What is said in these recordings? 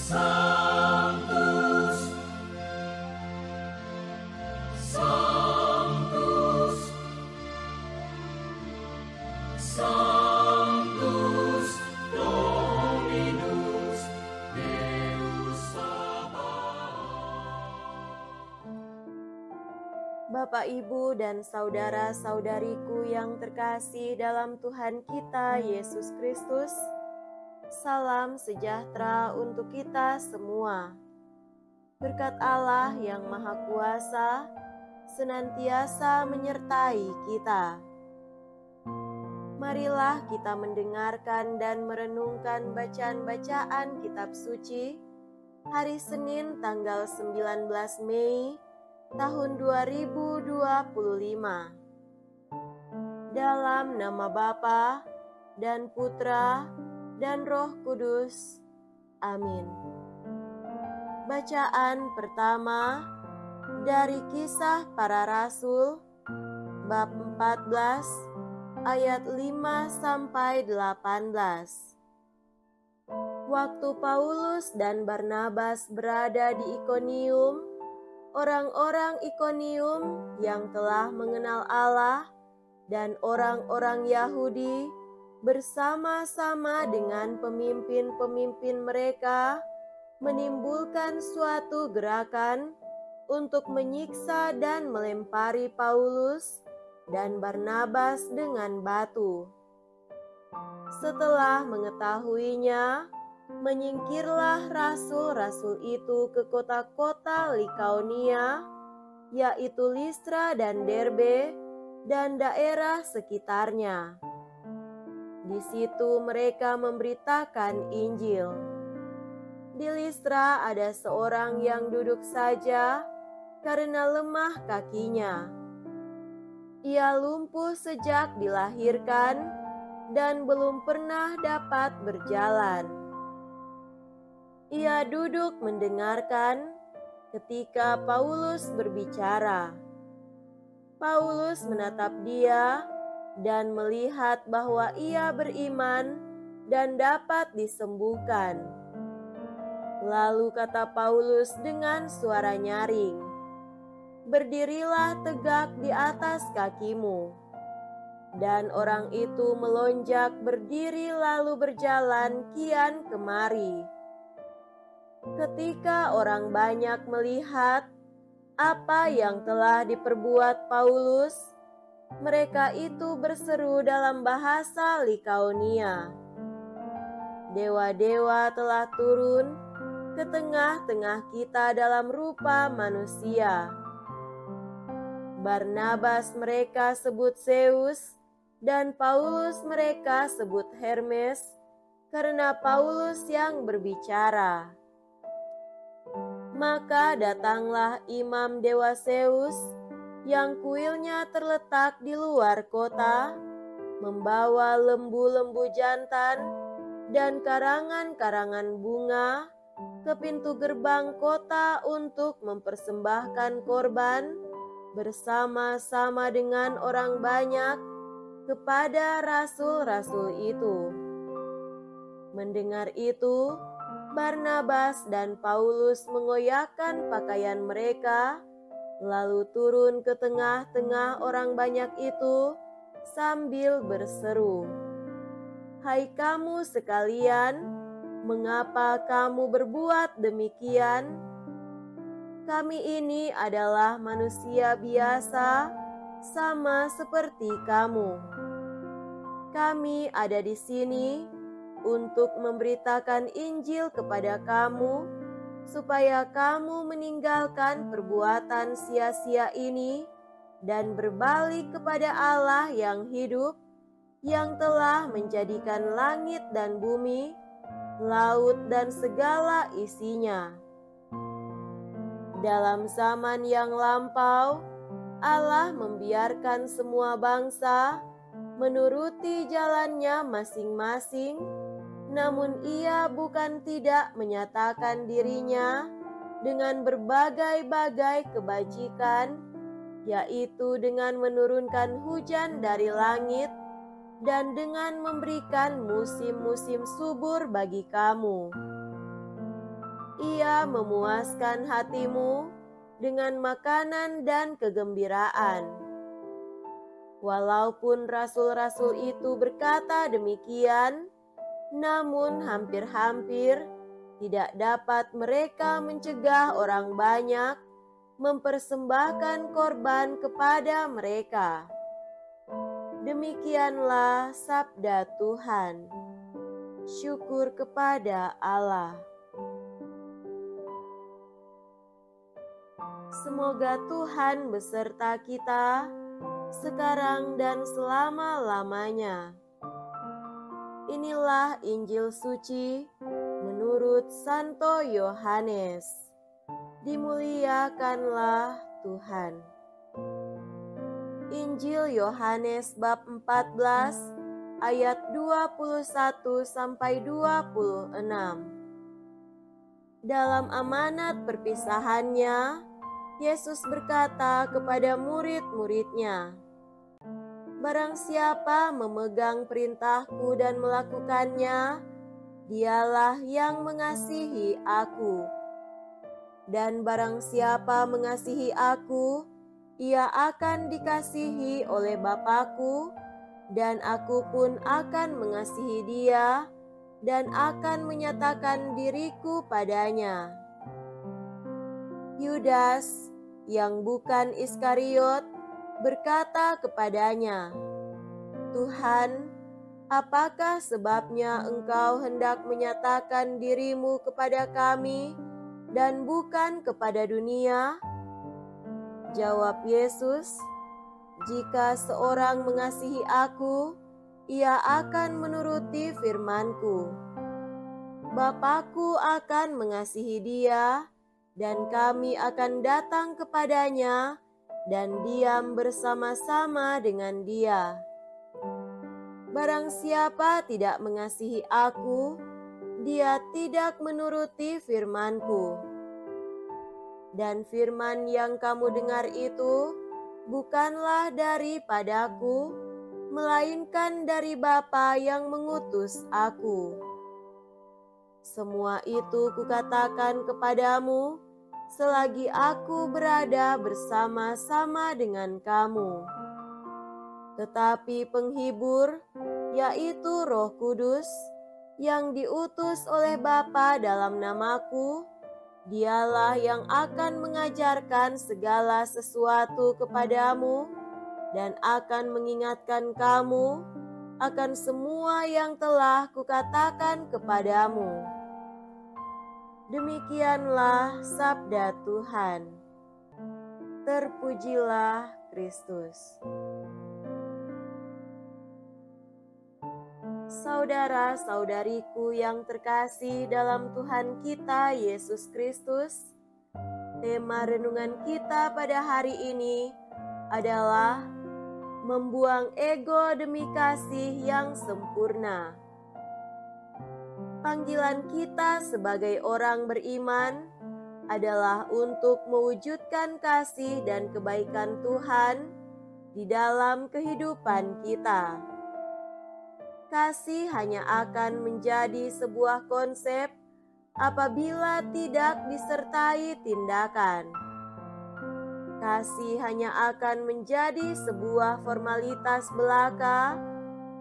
Sanctus, Sanctus, Sanctus Dominus Deus Sabaoth. Bapak, Ibu, dan saudara-saudariku yang terkasih dalam Tuhan kita Yesus Kristus, salam sejahtera untuk kita semua. Berkat Allah yang Maha Kuasa senantiasa menyertai kita. Marilah kita mendengarkan dan merenungkan bacaan-bacaan kitab suci hari Senin tanggal 19 Mei tahun 2025. Dalam nama Bapa dan Putra dan Roh Kudus. Amin. Bacaan pertama dari Kisah Para Rasul bab 14 ayat 5-18. Waktu Paulus dan Barnabas berada di Ikonium, orang-orang Ikonium yang telah mengenal Allah dan orang-orang Yahudi bersama-sama dengan pemimpin-pemimpin mereka menimbulkan suatu gerakan untuk menyiksa dan melempari Paulus dan Barnabas dengan batu. Setelah mengetahuinya, menyingkirlah rasul-rasul itu ke kota-kota Likaonia, yaitu Listra dan Derbe, dan daerah sekitarnya. Di situ mereka memberitakan Injil. Di Listra ada seorang yang duduk saja karena lemah kakinya. Ia lumpuh sejak dilahirkan dan belum pernah dapat berjalan. Ia duduk mendengarkan ketika Paulus berbicara. Paulus menatap dia dan melihat bahwa ia beriman dan dapat disembuhkan. Lalu kata Paulus dengan suara nyaring, "Berdirilah tegak di atas kakimu." Dan orang itu melonjak berdiri lalu berjalan kian kemari. Ketika orang banyak melihat apa yang telah diperbuat Paulus, mereka itu berseru dalam bahasa Likaonia, "Dewa-dewa telah turun ke tengah-tengah kita dalam rupa manusia." Barnabas mereka sebut Zeus dan Paulus mereka sebut Hermes, karena Paulus yang berbicara. Maka datanglah imam dewa Zeus yang kuilnya terletak di luar kota, membawa lembu-lembu jantan dan karangan-karangan bunga ke pintu gerbang kota untuk mempersembahkan korban bersama-sama dengan orang banyak kepada rasul-rasul itu. Mendengar itu, Barnabas dan Paulus mengoyakkan pakaian mereka, lalu turun ke tengah-tengah orang banyak itu sambil berseru, "Hai kamu sekalian, mengapa kamu berbuat demikian? Kami ini adalah manusia biasa, sama seperti kamu. Kami ada di sini untuk memberitakan Injil kepada kamu, supaya kamu meninggalkan perbuatan sia-sia ini dan berbalik kepada Allah yang hidup, yang telah menjadikan langit dan bumi, laut dan segala isinya. Dalam zaman yang lampau, Allah membiarkan semua bangsa menuruti jalannya masing-masing, namun Ia bukan tidak menyatakan dirinya dengan berbagai-bagai kebajikan, yaitu dengan menurunkan hujan dari langit dan dengan memberikan musim-musim subur bagi kamu. Ia memuaskan hatimu dengan makanan dan kegembiraan. Walaupun rasul-rasul itu berkata demikian, namun hampir-hampir tidak dapat mereka mencegah orang banyak mempersembahkan korban kepada mereka. Demikianlah sabda Tuhan. Syukur kepada Allah. Semoga Tuhan beserta kita sekarang dan selama-lamanya. Inilah Injil suci menurut Santo Yohanes. Dimuliakanlah Tuhan. Injil Yohanes bab 14 ayat 21 sampai 26. Dalam amanat perpisahannya, Yesus berkata kepada murid-muridnya, "Barang siapa memegang perintahku dan melakukannya, dialah yang mengasihi aku. Dan barang siapa mengasihi aku, ia akan dikasihi oleh Bapa-Ku, dan aku pun akan mengasihi dia, dan akan menyatakan diriku padanya." Yudas, yang bukan Iskariot, berkata kepadanya, "Tuhan, apakah sebabnya Engkau hendak menyatakan dirimu kepada kami dan bukan kepada dunia?" Jawab Yesus, "Jika seorang mengasihi aku, ia akan menuruti firman-Ku. Bapa-Ku akan mengasihi dia, dan kami akan datang kepadanya dan diam bersama-sama dengan dia. Barang siapa tidak mengasihi aku, dia tidak menuruti firman-Ku. Dan firman yang kamu dengar itu bukanlah daripadaku, melainkan dari Bapa yang mengutus aku. Semua itu kukatakan kepadamu selagi aku berada bersama-sama dengan kamu. Tetapi penghibur, yaitu Roh Kudus, yang diutus oleh Bapa dalam namaku, dialah yang akan mengajarkan segala sesuatu kepadamu dan akan mengingatkan kamu akan semua yang telah kukatakan kepadamu. Demikianlah sabda Tuhan. Terpujilah Kristus. Saudara-saudariku yang terkasih dalam Tuhan kita Yesus Kristus, tema renungan kita pada hari ini adalah membuang ego demi kasih yang sempurna. Panggilan kita sebagai orang beriman adalah untuk mewujudkan kasih dan kebaikan Tuhan di dalam kehidupan kita. Kasih hanya akan menjadi sebuah konsep apabila tidak disertai tindakan. Kasih hanya akan menjadi sebuah formalitas belaka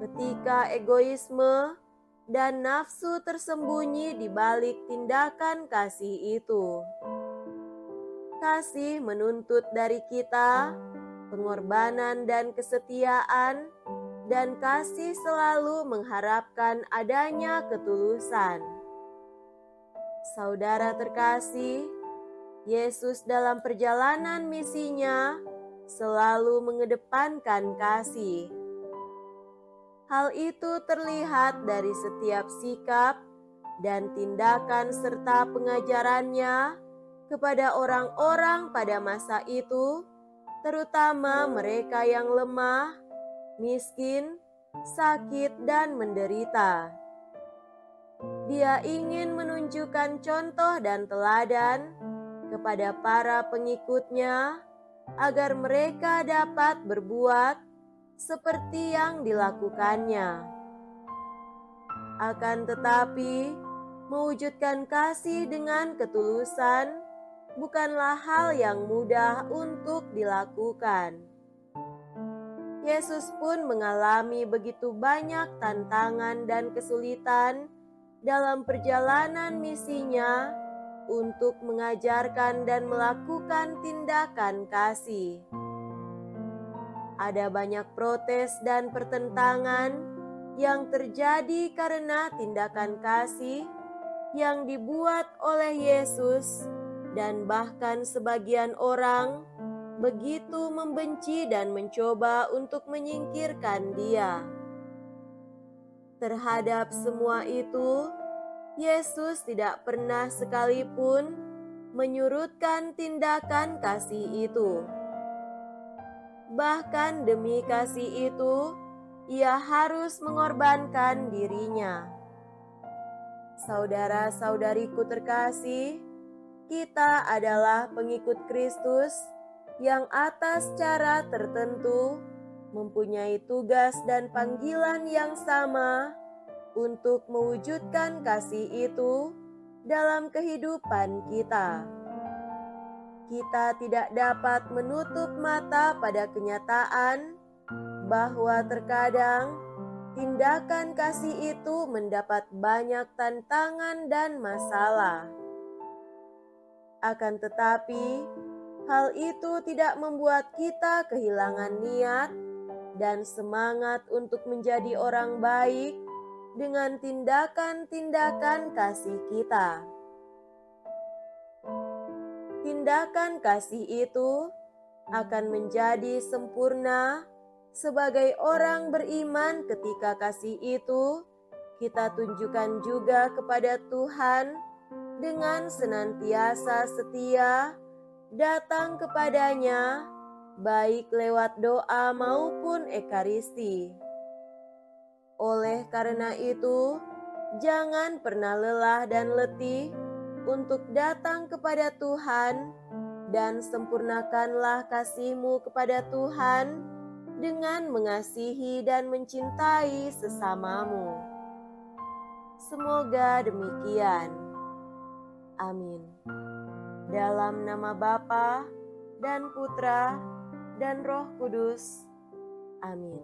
ketika egoisme dan nafsu tersembunyi di balik tindakan kasih itu. Kasih menuntut dari kita pengorbanan dan kesetiaan, dan kasih selalu mengharapkan adanya ketulusan. Saudara terkasih, Yesus dalam perjalanan misinya selalu mengedepankan kasih. Hal itu terlihat dari setiap sikap dan tindakan serta pengajarannya kepada orang-orang pada masa itu, terutama mereka yang lemah, miskin, sakit, dan menderita. Dia ingin menunjukkan contoh dan teladan kepada para pengikutnya agar mereka dapat berbuat seperti yang dilakukannya. Akan tetapi, Mewujudkan kasih dengan ketulusan bukanlah hal yang mudah untuk dilakukan. Yesus pun mengalami begitu banyak tantangan dan kesulitan dalam perjalanan misinya untuk mengajarkan dan melakukan tindakan kasih. Ada banyak protes dan pertentangan yang terjadi karena tindakan kasih yang dibuat oleh Yesus, dan bahkan sebagian orang begitu membenci dan mencoba untuk menyingkirkan Dia. Terhadap semua itu, Yesus tidak pernah sekalipun menyurutkan tindakan kasih itu. Bahkan demi kasih itu, Ia harus mengorbankan dirinya. Saudara-saudariku terkasih, kita adalah pengikut Kristus yang atas cara tertentu mempunyai tugas dan panggilan yang sama untuk mewujudkan kasih itu dalam kehidupan kita. Kita tidak dapat menutup mata pada kenyataan bahwa terkadang tindakan kasih itu mendapat banyak tantangan dan masalah. Akan tetapi, hal itu tidak membuat kita kehilangan niat dan semangat untuk menjadi orang baik dengan tindakan-tindakan kasih kita. Tindakan kasih itu akan menjadi sempurna sebagai orang beriman ketika kasih itu kita tunjukkan juga kepada Tuhan dengan senantiasa setia datang kepadanya, baik lewat doa maupun ekaristi. Oleh karena itu, jangan pernah lelah dan letih untuk datang kepada Tuhan, dan sempurnakanlah kasih-Mu kepada Tuhan dengan mengasihi dan mencintai sesamamu. Semoga demikian. Amin. Dalam nama Bapa dan Putra dan Roh Kudus. Amin.